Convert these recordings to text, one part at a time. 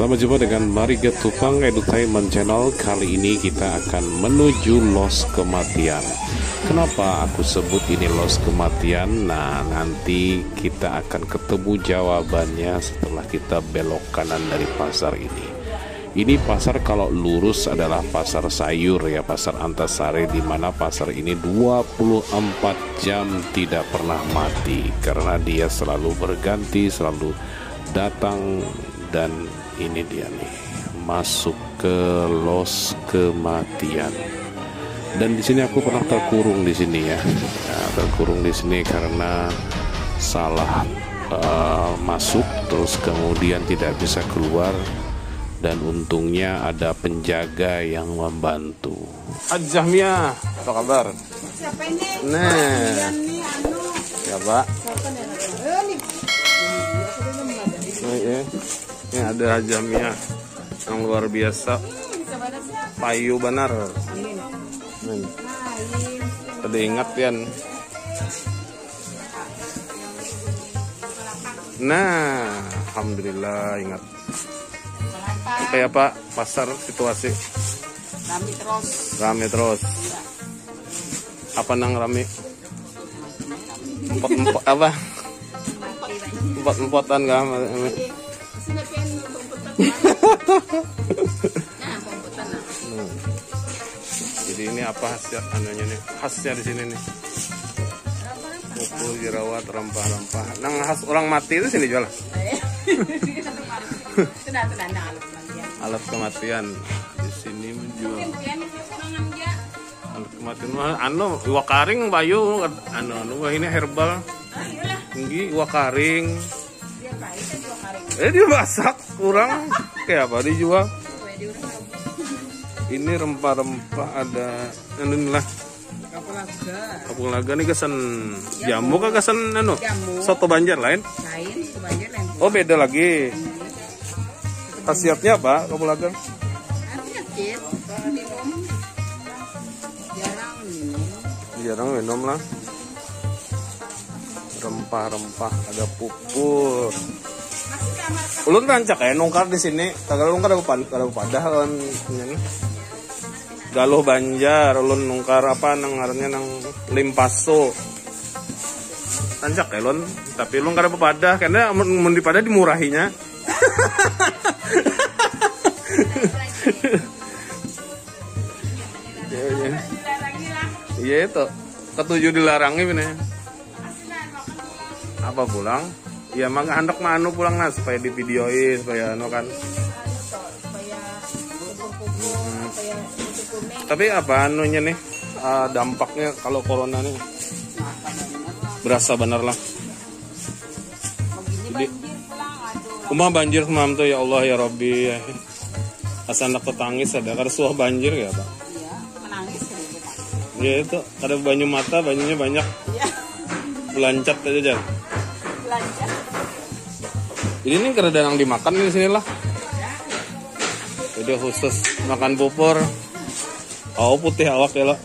Selamat jumpa dengan Mariga Tupang Edutainment Channel. Kali ini kita akan menuju Los Kematian. Kenapa aku sebut ini Los Kematian? Nah, nanti kita akan ketemu jawabannya setelah kita belok kanan dari pasar ini. Ini pasar kalau lurus adalah pasar sayur ya, pasar Antasari, di mana pasar ini 24 jam tidak pernah mati karena dia selalu berganti, selalu datang. Dan ini dia nih, masuk ke Los Kematian. Dan di sini aku pernah terkurung di sini ya. Terkurung di sini karena salah masuk, terus kemudian tidak bisa keluar. Dan untungnya ada penjaga yang membantu. Hajah Mia, apa kabar? Siapa ini? Nah, ya Pak. Ini ada Hajah Mia yang luar biasa. Payu benar. Tadi ingat Yan. Nah, alhamdulillah ingat. Kayak Pak, pasar situasi Rame terus. rame terus. Apa nang rame? Empot apa? Empot-empotan gak? Jadi ini apa khasnya anunya nih? Khasnya di sini nih. Pupul, jerawat, rempah-rempah. Nang khas orang mati itu sini jual. Alat kematian di sini menjual. Alat kematian anu iwa karing bayu anu ini herbal. Tinggi iwa karing. Dia masak kurang kayak apa dijual. Ini rempah-rempah ada inilah. Kapulaga. Laga nih kesan jamu kah kesan anu? Soto Banjar lain? Lain, soto Banjar lain. Oh beda lagi. Khasiatnya apa kapulaga? Khasiat minum. Jarang minum lah. Rempah-rempah ada pupur. Ulun rancak ya nungkar di sini. Kalau nungkar ada padah kan ini. Galuh Banjar, ulun nungkar apa nang ngarannya nang Limpaso. Rancak ya ulun, tapi ulun kada pepadah karena mun dipadah dimurahinya. Iya itu ketujuh dilarangi bener. Apa pulang? Ya mang handok manu pulang nah supaya di videoin supaya anu kan. Tapi apa anunya nih dampaknya kalau corona nih berasa bener lah. Jadi kumah banjir semalam tuh ya Allah ya Rabbi. Asa anak tetangis ada karena suah banjir ya Pak. Iya, menangis Ya itu ada banyu mata, banyunya banyak. Iya. Belancat aja Jan. Belanja. Jadi ini kada yang dimakan di sini lah. Jadi khusus makan pupur. Oh putih awak ya lo.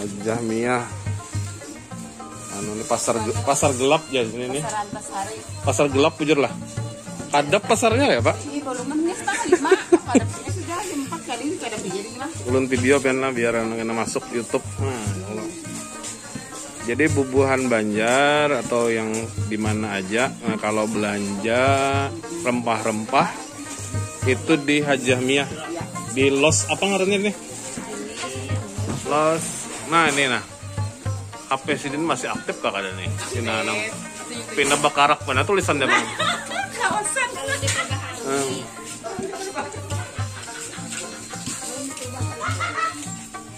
Hajah Mia. Anu ini pasar gelap ya sini nih. Pasar Antasari. Pasar gelap pujur lah. Kadap pasarnya ya Pak? Ini volume sekali, Mak. Kadapnya sudah 4 kali kada jadi mah. Ulun video pen lah biar kena masuk YouTube. Nah, Allah. Jadi bubuhan Banjar atau yang di mana aja, nah, kalau belanja rempah-rempah itu di Hajah Mia. Di Los apa ngarannya nih? Los. Nah, ini nah. HP sini masih aktif kah kada nih? Sina nang pindah bakarak mana tulisan dia Bang? Kawasan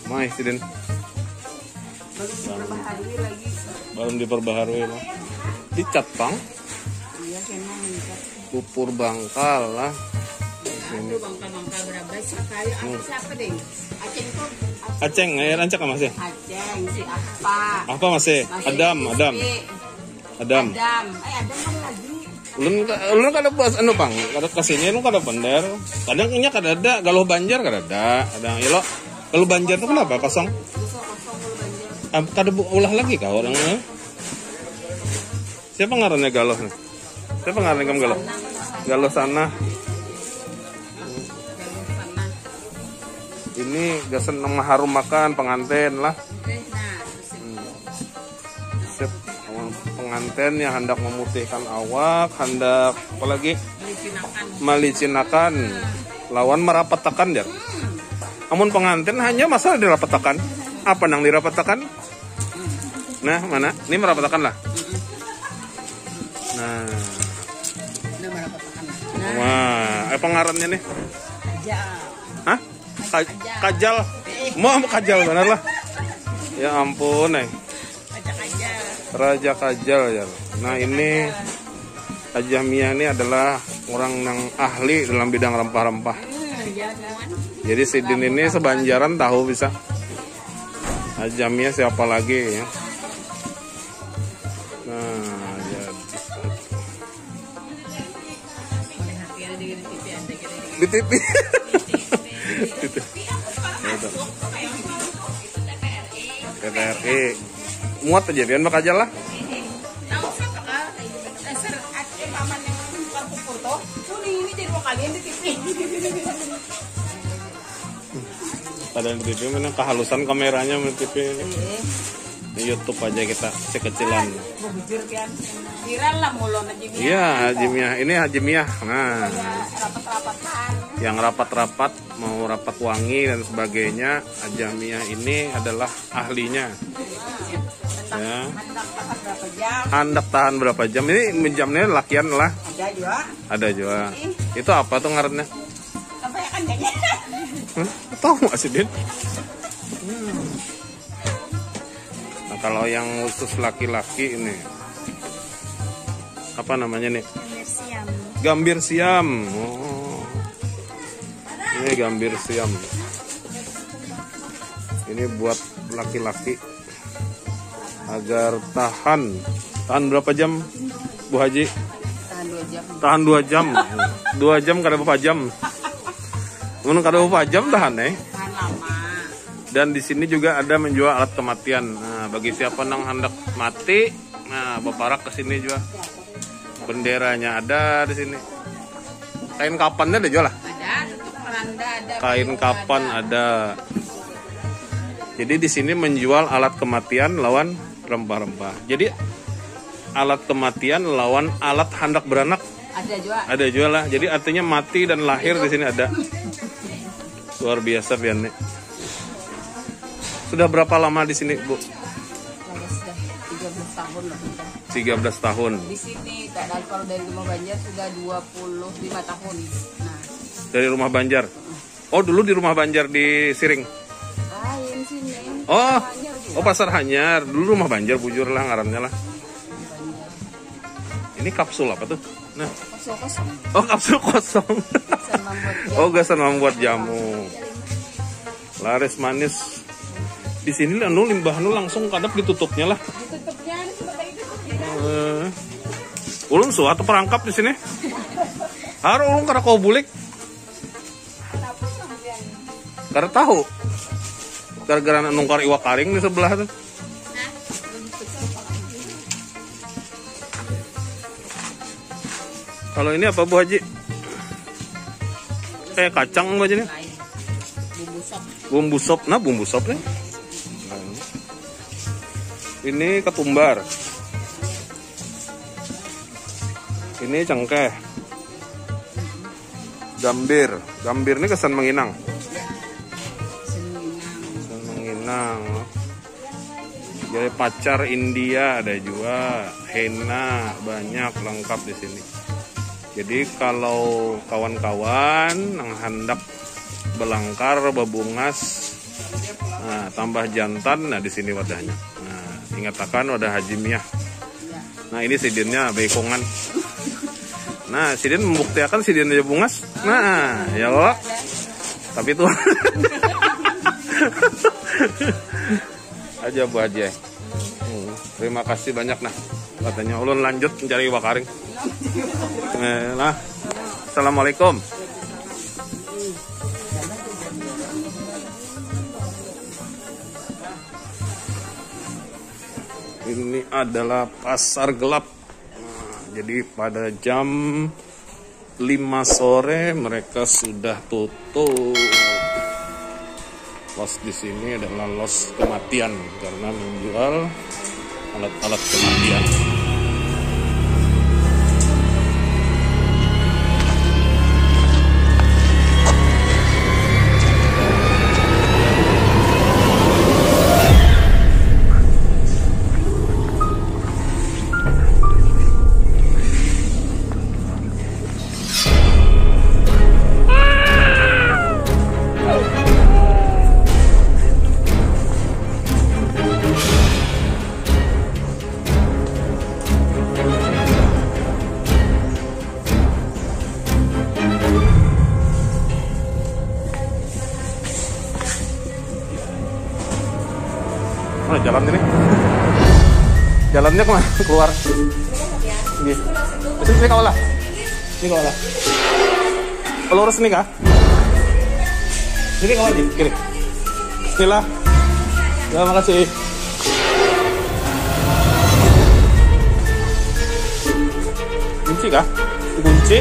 Mai sidin. Baru diperbaharui lah. Dicat Bang. Iya, memang meningkat. Pupur bangkal lah. Aduh, bangkal-bangkal berapa sekali. Siapa deh? Aceng kok. Aceng, rancak masih? Aceng, si apa? Apa masih? Adam. Adam. Adam Adam lagi. Ulun kada buat anu Bang, kada kasihnya lu kada pender. Kadang nya kada ada, galuh Banjar kada ada. Kadang ilo galuh Banjar tuh kenapa kosong? Kada ulah lagi kah orangnya? Siapa ngarannya galuh? Siapa ngarannya kamu galuh? Galuh sana. Galuh sana. Ini gasen harum makan pengantin lah. Oke, nah, terus ini. Sip. Pengantin yang hendak memutihkan awak, hendak apa lagi? Melicinakan. Lawan merapatakan ya. Namun pengantin hanya masalah dirapatakan. Apa nang dirapatakan? Nah, mana? Ini merapatakan lah. Nah. Udah merapatakan. Wah, pengarannya nih? Kajal. Hah? Kajal. Mau kajal benar lah. Ya ampun, Raja Kajal ya. Nah, ini Hajah Mia ini adalah orang yang ahli dalam bidang rempah-rempah. Jadi Sidin ini sebanjaran tahu bisa. Hajah Mia siapa lagi ya? Nah, jadi di TV. TPRI. Muat aja biar mak aja lah. Tahu siapa kah? Dasar paman yang bukan foto. Ini jadi dua kali di TV. Pada di TV mana kehalusan kameranya di TV ini. Di YouTube aja kita sekecilan. Mau bujur kan. Viral lah mulon Haji Mia. Iya, Haji Mia. Ini Haji Mia. Nah, rapat-rapatan. Yang rapat-rapat mau rapat wangi dan sebagainya, Hajah Mia ini adalah ahlinya. Ya. Hendak tahan berapa jam? Ini jamnya lakian lah. Ada juga. Ada juga. Itu apa tuh ngarannya? Kebanyakan kayaknya. Tahu nggak sih, Din? Nah, kalau yang khusus laki-laki ini apa namanya nih? Gambir siam. Oh. Ini gambir siam. Ini buat laki-laki agar tahan berapa jam, Bu Haji? Tahan 2 jam. 2 jam kada berapa jam? Mun kada berapa jam tahan Tahan lama. Dan di sini juga ada menjual alat kematian. Nah, bagi siapa nang hendak mati, nah baparak ke sini juga. Benderanya ada di sini. Kain kapannya ada jual lah. Ada, tutup keranda ada. Kain kapan ada. Jadi di sini menjual alat kematian lawan rempah-rempah. Jadi alat kematian lawan alat hendak beranak. Ada juga. Ada juga lah. Jadi artinya mati dan lahir di sini ada. Luar biasa Bian nih. Sudah berapa lama di sini, Bu? Sudah 13 tahun lah. 13 tahun. Di sini kalau dari Rumah Banjar sudah 25 tahun. Nah. Dari Rumah Banjar. Oh, dulu di Rumah Banjar di Siring. Lain sini. Oh, Pasar Hanyar. Dulu Rumah Banjar bujur lah ngarannya lah. Ini kapsul apa tuh? Nah. Kapsul kosong. Oh, kapsul kosong. Oh, gasan membuat jamu. Laris manis. Di sini lah limbah langsung kadap ditutupnya lah. Ditutupnya seperti itu. Ulun suatu perangkap di sini. Harus ulun kada kau bulik. Kada tahu. Gara-gara nungkar iwak karing di sebelah tuh. Kalau ini apa Bu Haji? Kayak kacang Bu Haji nih. Bumbu sop. Bumbu sop. Nah, bumbu sop nih. Ini ketumbar. Ini cengkeh. Gambir. Gambir ini kesan menginang. Kesan menginang. Jadi pacar India ada juga. Henna banyak lengkap di sini. Jadi kalau kawan-kawan yang hendak belangkar, bebungas, nah, tambah jantan, nah di sini wadahnya. Nah, ingatakan wadah Haji Mia. Nah, ini sidinnya bekongan. Nah, sidin membuktikan sidin aja bungas. Nah, ya Allah. Tapi itu aja Bu Haji. Terima kasih banyak nah. Katanya ulun lanjut mencari wakaring. Nah, assalamualaikum. Ini adalah pasar gelap. Nah, jadi pada jam 5 sore mereka sudah tutup. Los di sini adalah los kematian karena menjual alat-alat kematian. Mana jalan ini? Jalannya kemana? Keluar. Ini. Ini kau lah. Ini kau lah. Lurus nih kah? Ini kau lagi. Kiri. Bismillah. Ya, makasih. Kunci kah? Kunci.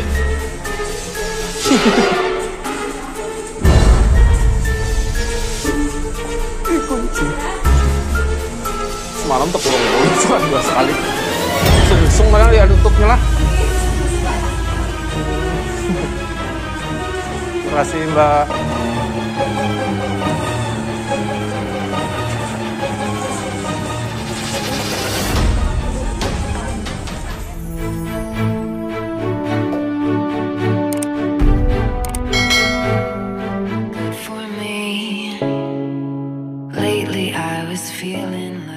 Kunci. Semalam terpulung cuma 2 sekali. Sungsung mana dia tutupnya lah. Terima kasih Mbak. Good for me. Lately I was feeling like